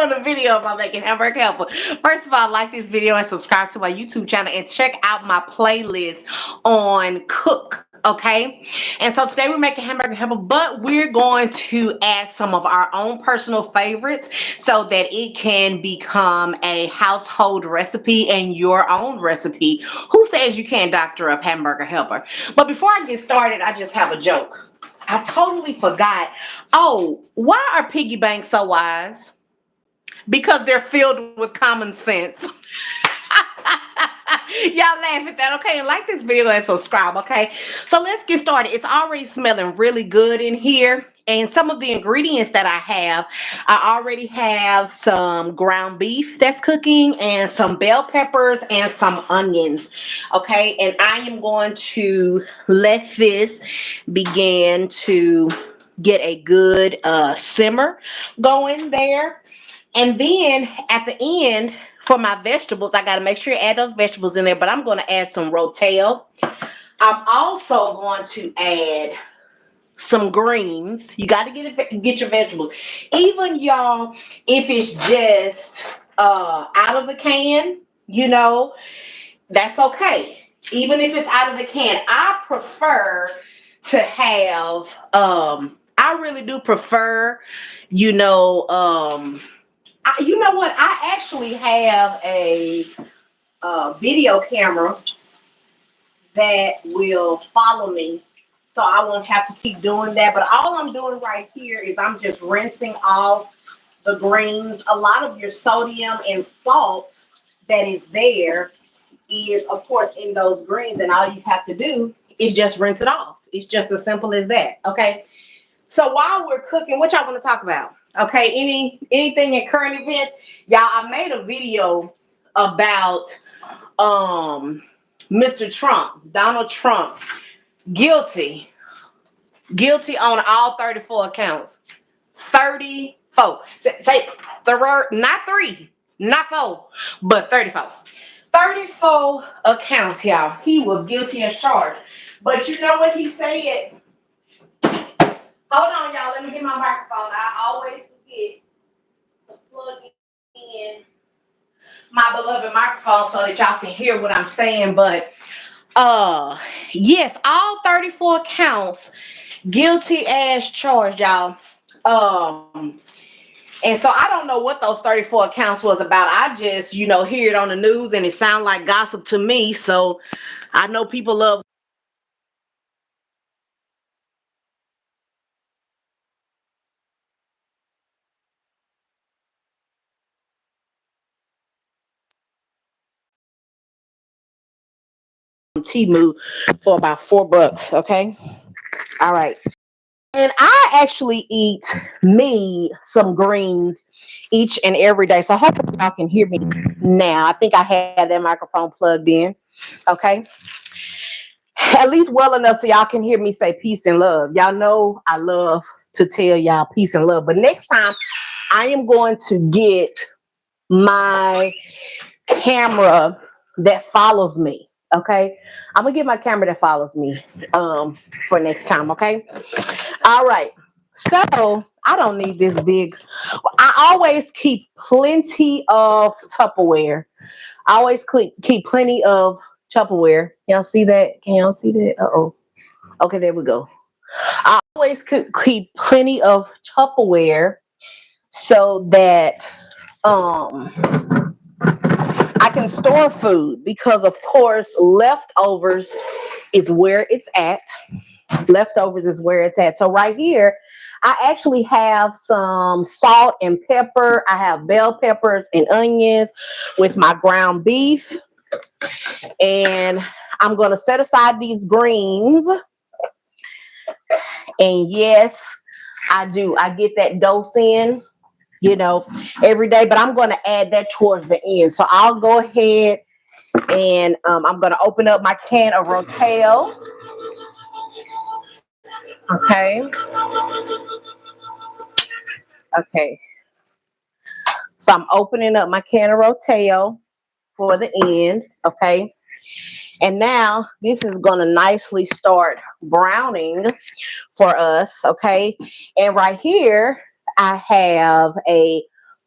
doing a video about making hamburger helper. First of all, like this video and subscribe to my YouTube channel and check out my playlist on cook. Okay, and so today we're making hamburger helper, but we're going to add some of our own personal favorites so that it can become a household recipe and your own recipe. Who says you can't doctor up hamburger helper? But before I get started, I just have a joke. I totally forgot. Oh, why are piggy banks so wise? Because they're filled with common sense. Y'all laugh at that, okay? Like this video and subscribe, okay? So let's get started. It's already smelling really good in here. And some of the ingredients that I already have some ground beef that's cooking and some bell peppers and some onions, okay? And I am going to let this begin to get a good simmer going there. And then at the end, for my vegetables, I got to make sure to add those vegetables in there, but I'm going to add some rotel. I'm also going to add some greens. You got to get your vegetables. Even y'all, if it's just out of the can, you know, that's okay. Even if it's out of the can, I prefer to have, I really do prefer, you know, you know what? I actually have a video camera that will follow me, so I won't have to keep doing that. But all I'm doing right here is I'm just rinsing off the greens. A lot of your sodium and salt that is there is, of course, in those greens, and all you have to do is just rinse it off. It's just as simple as that. Okay. So while we're cooking, what y'all want to talk about? Okay, anything in current events? Y'all, I made a video about Mr. Trump, Donald Trump, guilty on all 34 accounts. 34. Say the word, not 3, not 4, but 34. 34 accounts, y'all. He was guilty as charged. But you know what he said? Hold on, y'all. Let me get my microphone. I always forget to plug in my beloved microphone so that y'all can hear what I'm saying. But yes, all 34 counts, guilty as charged, y'all. And so I don't know what those 34 accounts was about. I just, you know, hear it on the news and it sounds like gossip to me. So I know people love Temu for about $4. Okay. All right. And I actually eat me some greens each and every day. So hopefully y'all can hear me now. I think I had that microphone plugged in. Okay. At least well enough so y'all can hear me say peace and love. Y'all know I love to tell y'all peace and love. But next time I am going to get my camera that follows me. Okay. I'm gonna get my camera that follows me for next time. Okay. All right. So I don't need this big. I always keep plenty of Tupperware. I always keep plenty of Tupperware. Y'all see that? Can y'all see that? Uh-oh. Okay, there we go. I always keep plenty of Tupperware so that I can store food because of course leftovers is where it's at. Leftovers is where it's at. So right here, I actually have some salt and pepper. I have bell peppers and onions with my ground beef. And I'm going to set aside these greens. And yes, I do. I get that dose in, you know, every day. But I'm going to add that towards the end. So I'll go ahead and I'm going to open up my can of Rotel. Okay. Okay. So I'm opening up my can of Rotel for the end. Okay. And now this is going to nicely start browning for us. Okay. And right here, I have a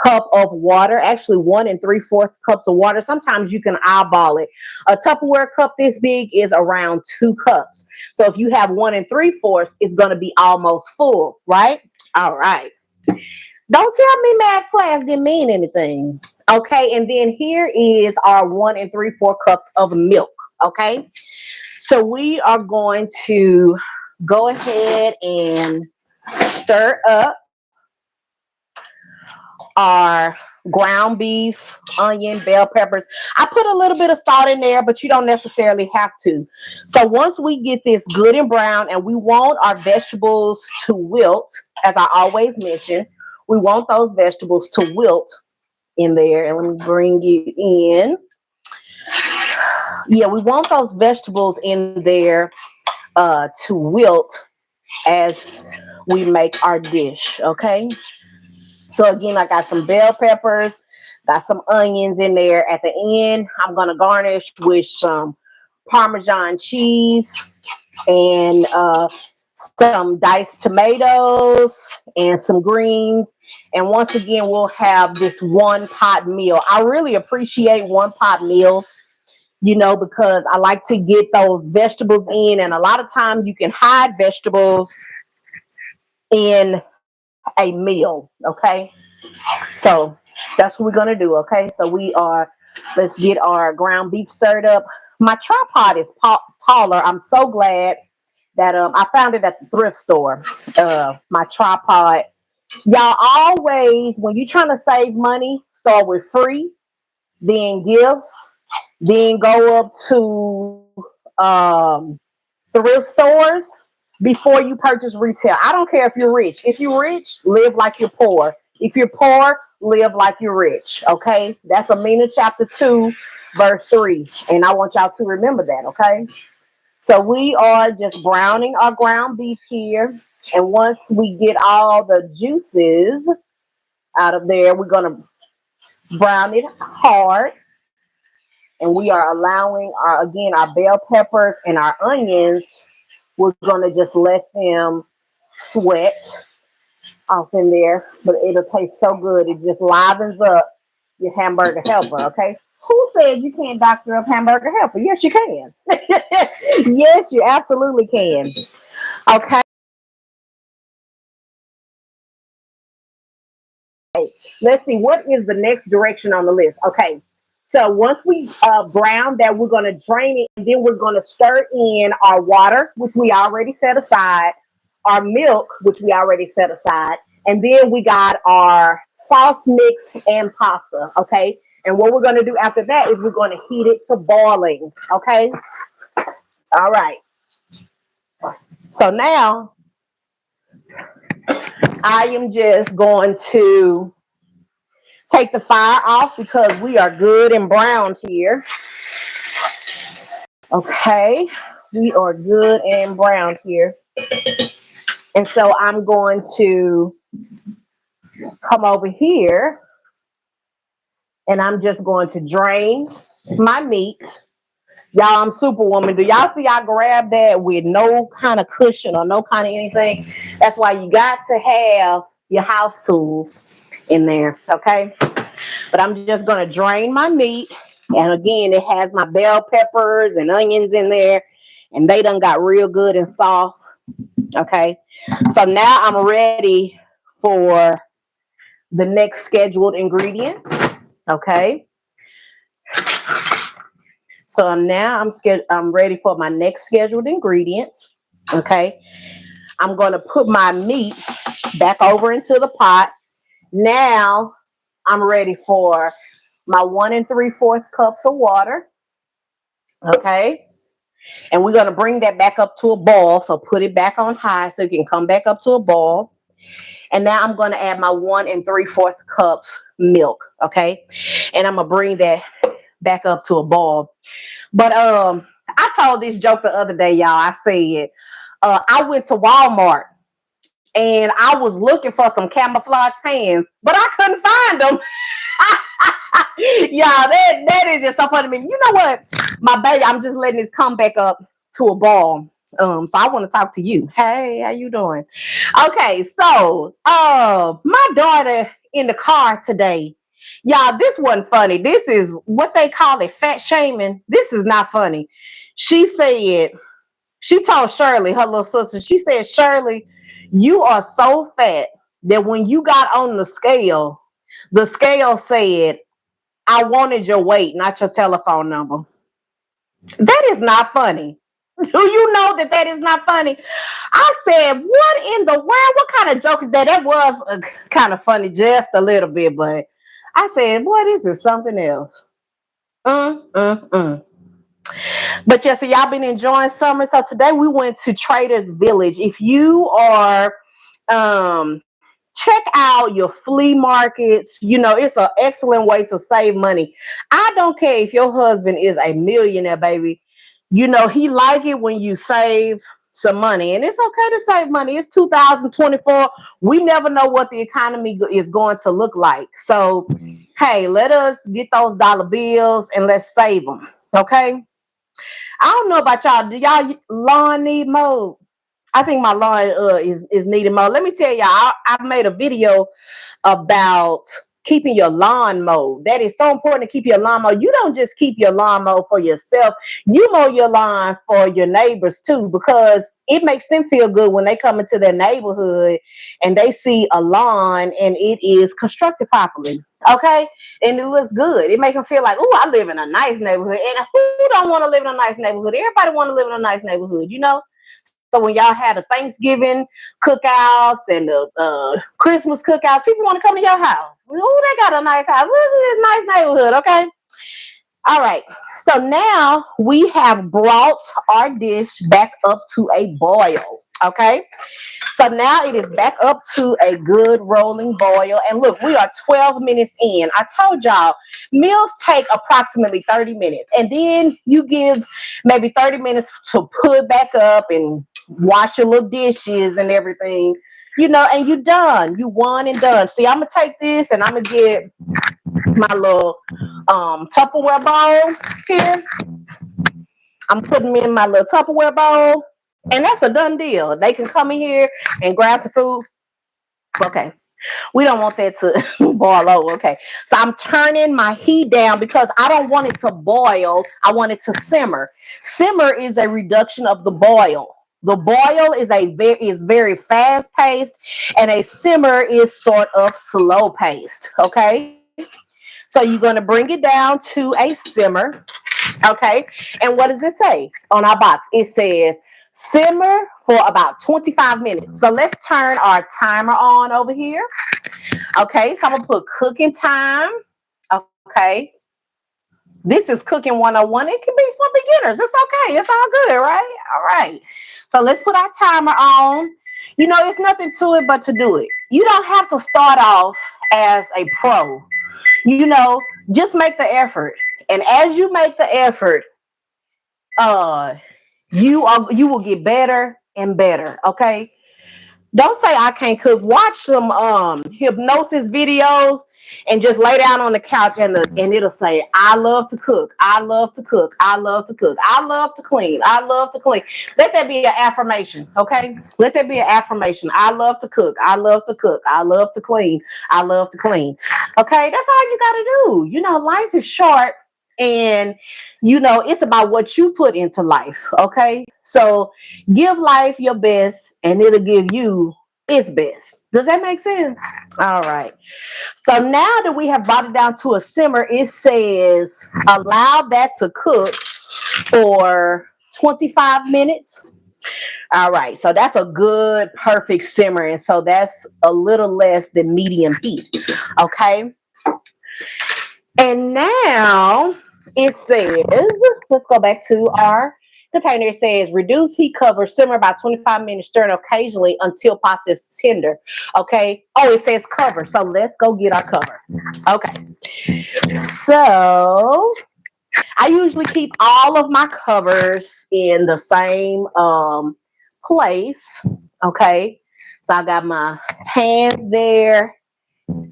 cup of water, actually 1 3/4 cups of water. Sometimes you can eyeball it. A Tupperware cup this big is around 2 cups. So if you have 1 3/4, it's going to be almost full, right? All right. Don't tell me math class didn't mean anything. Okay, and then here is our 1 3/4 cups of milk. Okay, so we are going to go ahead and stir up our ground beef, onion, bell peppers. I put a little bit of salt in there, but you don't necessarily have to. So once we get this good and brown, and we want our vegetables to wilt, as I always mention, we want those vegetables to wilt in there. And let me bring you in. Yeah, we want those vegetables in there to wilt as we make our dish. Okay. So again, I got some bell peppers, got some onions in there. At the end, I'm gonna garnish with some Parmesan cheese and some diced tomatoes and some greens. And once again, we'll have this one pot meal. I really appreciate one pot meals, because I like to get those vegetables in. And a lot of times you can hide vegetables in a meal. Okay. So that's what we're going to do. Okay. So let's get our ground beef stirred up. My tripod is taller. I'm so glad that I found it at the thrift store. My tripod. Y'all always, when you're trying to save money, start with free, then gifts, then go up to thrift stores before you purchase retail. I don't care if you're rich. If you're rich, live like you're poor. If you're poor, live like you're rich. Okay? That's Ameenah chapter 2, verse 3. And I want y'all to remember that, okay? So we are just browning our ground beef here. And once we get all the juices out of there, we're going to brown it hard. And we are allowing our bell peppers and our onions. We're going to just let them sweat off in there, but it'll taste so good. It just livens up your hamburger helper, okay? Who said you can't doctor up hamburger helper? Yes, you can. Yes, you absolutely can. Okay, let's see. What is the next direction on the list? Okay, so once we brown that, we're going to drain it, and then we're going to stir in our water, which we already set aside, our milk, which we already set aside, and then we got our sauce mix and pasta. Okay, and what we're going to do after that is we're going to heat it to boiling. Okay, all right. So now I am just going to take the fire off because we are good and browned here. Okay, we are good and browned here. And so I'm going to come over here and I'm just going to drain my meat. Y'all, I'm Superwoman. Do y'all see I grab that with no kind of cushion or no kind of anything? That's why you got to have your house tools in there, okay? But I'm just going to drain my meat. And again, it has my bell peppers and onions in there. And they done got real good and soft, okay? So now I'm ready for the next scheduled ingredients, okay? So now I'm ready for my next scheduled ingredients, okay? I'm going to put my meat back over into the pot. Now I'm ready for my 1 3/4 cups of water, okay? And we're going to bring that back up to a boil. So put it back on high so it can come back up to a boil. And now I'm going to add my 1 3/4 cups milk, okay? And I'm going to bring that back up to a boil. But I told this joke the other day, y'all. I said I went to Walmart and I was looking for some camouflage pants, but I couldn't find them. Yeah, that is just so funny to me. You know what, my baby, I'm just letting this come back up to a ball. So I want to talk to you. Hey, how you doing? Okay, so my daughter in the car today. Y'all, this wasn't funny. This is what they call it, fat shaming. This is not funny. She said, she told Shirley, her little sister, she said, Shirley, you are so fat that when you got on the scale said, I wanted your weight, not your telephone number. That is not funny. Do you know that that is not funny? I said, what in the world? What kind of joke is that? That was kind of funny, just a little bit, but I said, boy, this is something else. Mm, mm, mm. But yeah, so y'all been enjoying summer. So today we went to Traders Village. If you are check out your flea markets. You know, it's an excellent way to save money. I don't care if your husband is a millionaire, baby. You know, he like it when you save some money. And it's okay to save money. It's 2024. We never know what the economy is going to look like. So, hey, let us get those dollar bills and let's save them. Okay? I don't know about y'all. Do y'all lawn need mowed? I think my lawn is needed mowed. Let me tell y'all, I've made a video about keeping your lawn mowed. That is so important to keep your lawn mowed. You don't just keep your lawn mowed for yourself. You mow your lawn for your neighbors too, because it makes them feel good when they come into their neighborhood and they see a lawn and it is constructed properly. Okay, and it looks good. It makes them feel like, oh, I live in a nice neighborhood. And who don't want to live in a nice neighborhood? Everybody want to live in a nice neighborhood, you know. So when y'all had the Thanksgiving cookouts and the Christmas cookouts, people want to come to your house. Oh, they got a nice house. Look at this nice neighborhood, okay? All right. So now we have brought our dish back up to a boil, okay? So now it is back up to a good rolling boil. And look, we are 12 minutes in. I told y'all, meals take approximately 30 minutes. And then you give maybe 30 minutes to put back up and wash your little dishes and everything, you know, and you done. You won and done. See, I'm going to take this and I'm going to get my little Tupperware bowl here. I'm putting them in my little Tupperware bowl. And that's a done deal. They can come in here and grab some food. Okay. We don't want that to boil over. Okay. So I'm turning my heat down because I don't want it to boil. I want it to simmer. Simmer is a reduction of the boil. The boil is very fast paced, and a simmer is sort of slow paced. Okay. So you're going to bring it down to a simmer. Okay. And what does it say on our box? It says simmer for about 25 minutes. So let's turn our timer on over here. Okay. So I'm going to put cooking time. Okay. This is cooking 101. It can be for beginners. It's okay. It's all good, right? All right. So let's put our timer on. You know, it's nothing to it but to do it. You don't have to start off as a pro. You know, just make the effort. And as you make the effort, uh you will get better and better. Okay. Don't say I can't cook. Watch some hypnosis videos and just lay down on the couch and it'll say, I love to cook. I love to cook. I love to cook. I love to clean. I love to clean. Let that be an affirmation. Okay. Let that be an affirmation. I love to cook. I love to cook. I love to clean. I love to clean. Okay. That's all you gotta do. You know, life is short. And you know, it's about what you put into life. Okay. So give life your best and it'll give you its best. Does that make sense? All right. So now that we have brought it down to a simmer, it says allow that to cook for 25 minutes. All right. So that's a good, perfect simmer. And so that's a little less than medium heat. Okay. And now it says, let's go back to our container. It says reduce heat, cover, simmer about 25 minutes, stirring occasionally until pasta is tender. Okay. Oh, it says cover. So let's go get our cover. Okay. So I usually keep all of my covers in the same place. Okay. So I got my pans there.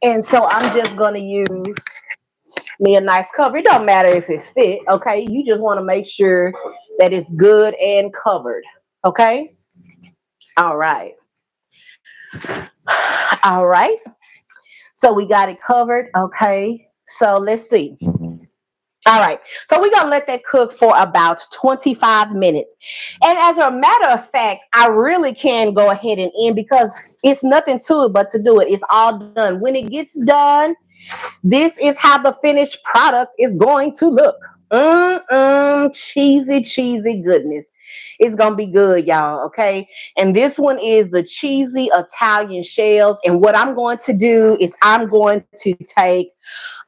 And so I'm just going to use me a nice cover. It don't matter if it fit, okay? You just want to make sure that it's good and covered, okay? All right. All right. So we got it covered. Okay. So let's see. All right. So we're going to let that cook for about 25 minutes. And as a matter of fact, I really can go ahead and end because it's nothing to it but to do it. It's all done. When it gets done, this is how the finished product is going to look. Cheesy, cheesy goodness. It's going to be good, y'all. Okay. And this one is the cheesy Italian shells. And what I'm going to do is I'm going to take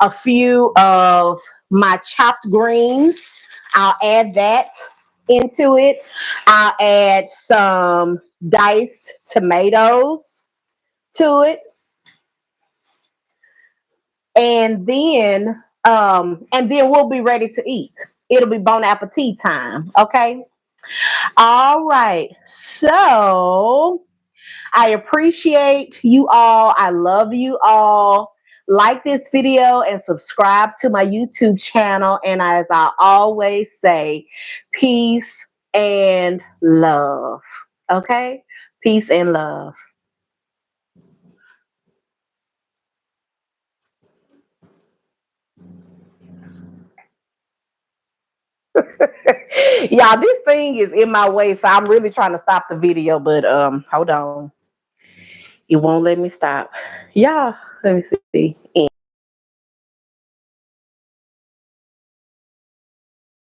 a few of my chopped greens. I'll add that into it. I'll add some diced tomatoes to it. And then we'll be ready to eat. It'll be bon appetit time. Okay. All right. So I appreciate you all. I love you all. Like this video and subscribe to my YouTube channel. And as I always say, peace and love. Okay? Peace and love. Y'all, this thing is in my way, so I'm really trying to stop the video, but hold on. It won't let me stop. Yeah, let me see.